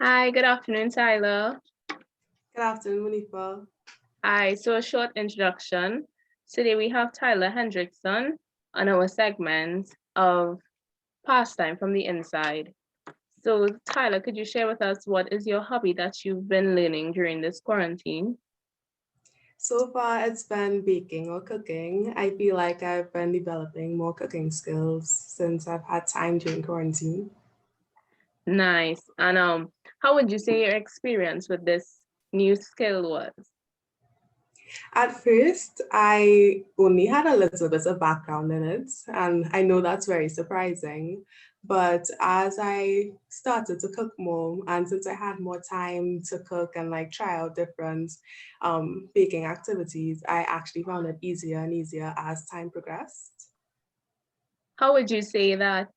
Hi, good afternoon, Tyler. Good afternoon, Munifa. Hi, so a short introduction. Today we have Tyler Hendrickson on our segment of Pastime from the Inside. So, Tyler, could you share with us what is your hobby that you've been learning during this quarantine? So far, it's been baking or cooking. I feel like I've been developing more cooking skills since I've had time during quarantine. Nice. And how would you say your experience with this new skill was? At first, I only had a little bit of background in it, and I know that's very surprising. But as I started to cook more, and since I had more time to cook and like try out different baking activities, I actually found it easier and easier as time progressed. How would you say that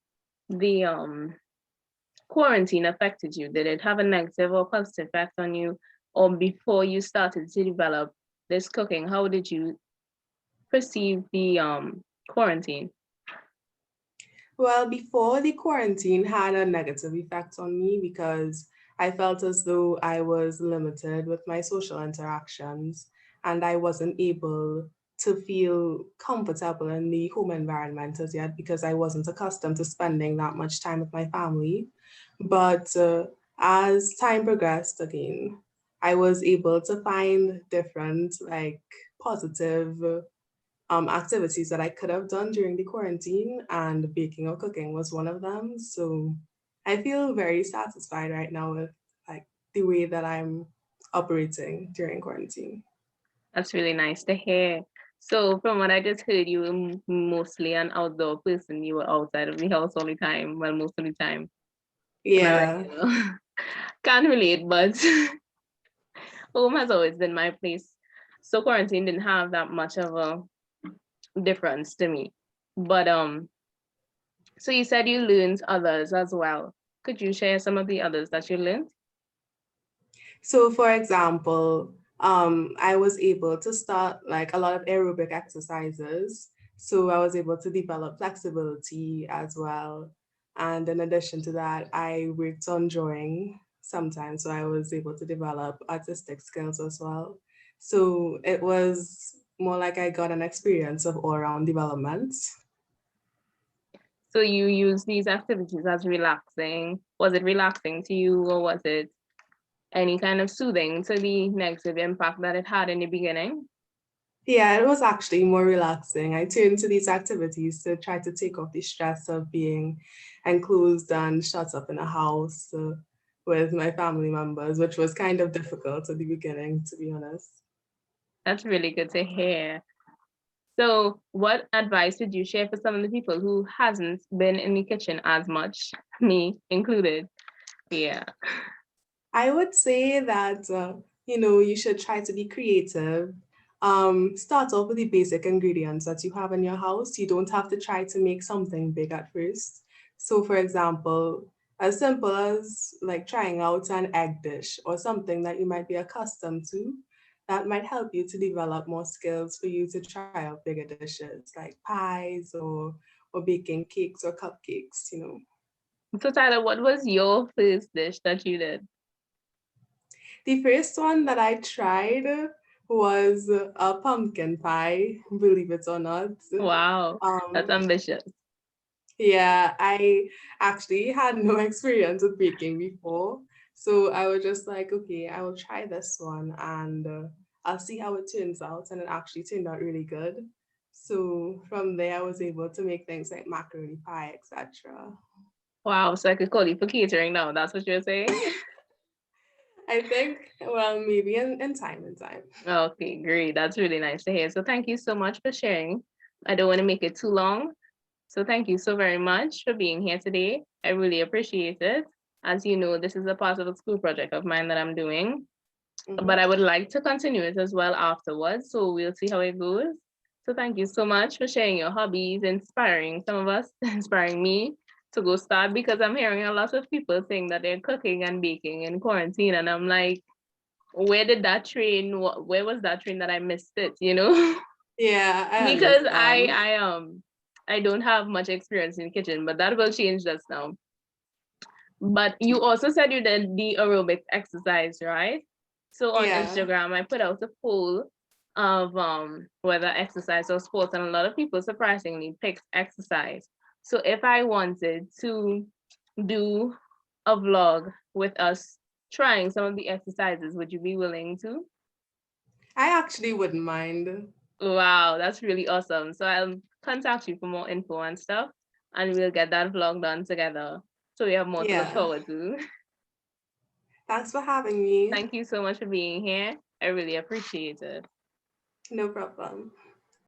the quarantine affected you? Did it have a negative or positive effect on you? Or before you started to develop this cooking, how did you perceive the quarantine? Well, before the quarantine had a negative effect on me because I felt as though I was limited with my social interactions and I wasn't able to feel comfortable in the home environment as yet because I wasn't accustomed to spending that much time with my family. But as time progressed again, I was able to find different, like, positive activities that I could have done during the quarantine, and baking or cooking was one of them. So I feel very satisfied right now with like the way that I'm operating during quarantine. That's really nice to hear. So, from what I just heard, you were mostly an outdoor person. You were outside of the house all the time. Well, most of the time. And I, Yeah, can't relate, but home has always been my place. So, quarantine didn't have that much of a difference to me. But so you said you learned others as well. Could you share some of the others that you learned? so, for example, I was able to start like a lot of aerobic exercises. So I was able to develop flexibility as well. And in addition to that, I worked on drawing sometimes. So I was able to develop artistic skills as well. So it was more like I got an experience of all around development. So you use these activities as relaxing. Was it relaxing to you, or was it any kind of soothing to the negative impact that it had in the beginning? Yeah, it was actually more relaxing. I turned to these activities to try to take off the stress of being enclosed and shut up in a house with my family members, which was kind of difficult at the beginning, to be honest. That's really good to hear. So, what advice would you share for some of the people who hasn't been in the kitchen as much, me included? Yeah. I would say that, you should try to be creative. Start off with the basic ingredients that you have in your house. You don't have to try to make something big at first. So, for example, as simple as like trying out an egg dish or something that you might be accustomed to, that might help you to develop more skills for you to try out bigger dishes like pies or baking cakes or cupcakes. So, Tyler, what was your first dish that you did? The first one that I tried was a pumpkin pie, believe it or not. Wow, that's Um, ambitious. yeah, I actually had no experience with baking before. So I was just like, okay, I will try this one and I'll see how it turns out. And it actually turned out really good. So from there, I was able to make things like macaroni pie, etc. Wow, so I could call you for catering now. That's what you're saying? I think, well, maybe in time. Okay, great. That's really nice to hear. So thank you so much for sharing. I don't want to make it too long. So thank you so very much for being here today. I really appreciate it. As you know, this is a part of a school project of mine that I'm doing, but I Mhm. would like to continue it as well afterwards. So we'll see how it goes. So thank you so much for sharing your hobbies, inspiring some of us, inspiring me to go start, because I'm hearing a lot of people saying that they're cooking and baking in quarantine. And I'm like, where did that train, where was that train that I missed it, you know? Yeah, I Because understand. I don't have much experience in the kitchen, but that will change just now. But you also said you did the aerobic exercise, right? So on Yeah. Instagram, I put out a poll of whether exercise or sports, and a lot of people surprisingly picked exercise. So if I wanted to do a vlog with us trying some of the exercises, would you be willing to? I actually wouldn't mind. Wow, that's really awesome. So I'll contact you for more info and stuff, and we'll get that vlog done together. So we have more to look Yeah. forward to. Thanks for having me. Thank you so much for being here. I really appreciate it. No problem.